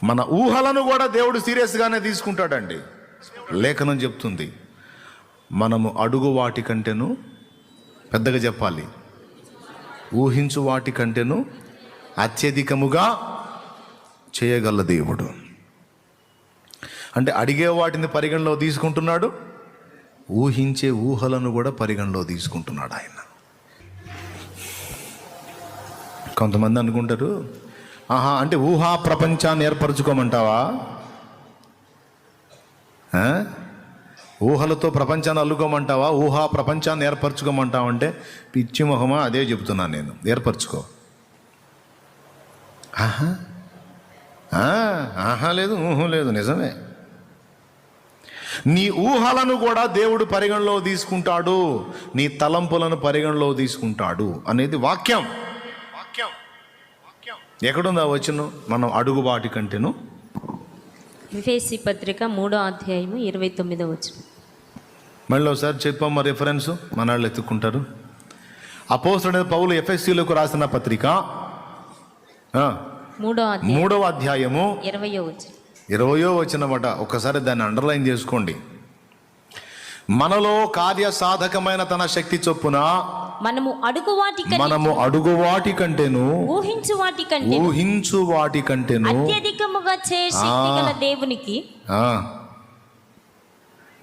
మన ఊహలను కూడా దేవుడు సీరియస్గానే తీసుకుంటాడండి. లేఖనం చెప్తుంది, మనము అడుగు వాటి కంటేను, పెద్దగా చెప్పాలి, ఊహించు వాటి కంటేను అత్యధికముగా చేయగల దేవుడు. అంటే అడిగే వాటిని పరిగణలో తీసుకుంటున్నాడు, ఊహించే ఊహలను కూడా పరిగణలో తీసుకుంటున్నాడు ఆయన. కొంతమంది అనుకుంటారు, అంటే ఊహా ప్రపంచాన్ని ఏర్పరచుకోమంటావా? ఊహలతో ప్రపంచాన్ని అల్లుకోమంటావా? ఊహా ప్రపంచాన్ని ఏర్పరచుకోమంటావంటే పిచ్చి మొహమా, అదే చెప్తున్నాను నేను. ఏర్పరచుకో. లేదు, ఊహ లేదు, నిజమే. నీ ఊహలను కూడా దేవుడు పరిగణలో తీసుకుంటాడు, నీ తలంపులను పరిగణలో తీసుకుంటాడు అనేది వాక్యం. ఎక్కడుందా వచనం? మనం అడుగు వాటి కంటేను. ఎఫెసీ పత్రిక 3వ అధ్యాయము 29వ వచనం. మళ్ళీ ఒకసారి చెప్పమ్మా, రిఫరెన్స్ మన వాళ్ళు ఎత్తుకుంటారు. అపోస్తలుడైన పౌలు ఎఫెసీయులకు రాసిన పత్రిక 3వ అధ్యాయము 20వ వచనమట. ఒకసారి దాన్ని అండర్లైన్ చేసుకోండి. మనలో కార్య సాధకమైన తన శక్తి చొప్పున మనము అడుగు వాటి కంటేను ఊహించు వాటి కంటేను అత్యధికముగా చేయ శక్తి గల దేవునికి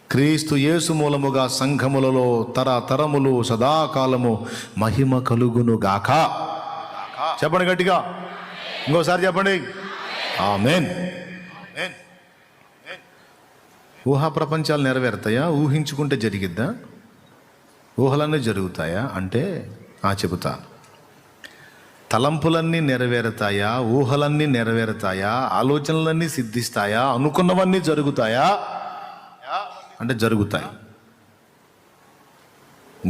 క్రీస్తు యేసు మూలముగా సంఘములలో తరతరములు సదాకాలము మహిమ కలుగును గాక. చెప్పండి గట్టిగా, ఇంకోసారి చెప్పండి. ఆమేన్. ఊహా ప్రపంచాలు నెరవేరుతాయా? ఊహించుకుంటే జరిగిద్దా? ఊహలన్నీ జరుగుతాయా అంటే చెబుతా. తలంపులన్నీ నెరవేరుతాయా? ఊహలన్నీ నెరవేరుతాయా? ఆలోచనలన్నీ సిద్ధిస్తాయా? అనుకున్నవన్నీ జరుగుతాయా అంటే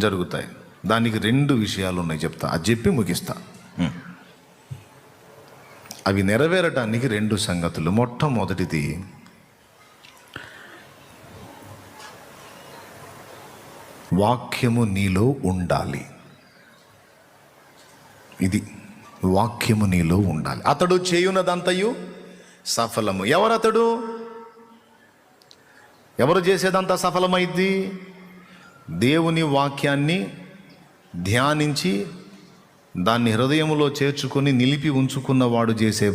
జరుగుతాయి. దానికి 2 విషయాలు ఉన్నాయి, చెప్తా. అది చెప్పి ముగిస్తా. అవి నెరవేరటానికి 2 సంగతులు. మొట్టమొదటిది, వాక్యము నీలో ఉండాలి. ఇది వాక్యము నీలో ఉండాలి. అతడు చేయునదంతయు సఫలము. ఎవరతడు? ఎవరు చేసేదంతా సఫలమైద్ది? దేవుని వాక్యాన్ని ధ్యానించి దాన్ని హృదయంలో చేర్చుకొని నిలిపి ఉంచుకున్నవాడు చేసే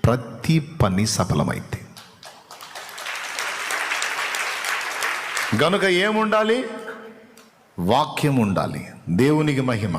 ప్రతి పని సఫలమైద్ది. గనుక ఏముండాలి? వాక్యం ఉండాలి. దేవునికి మహిమ.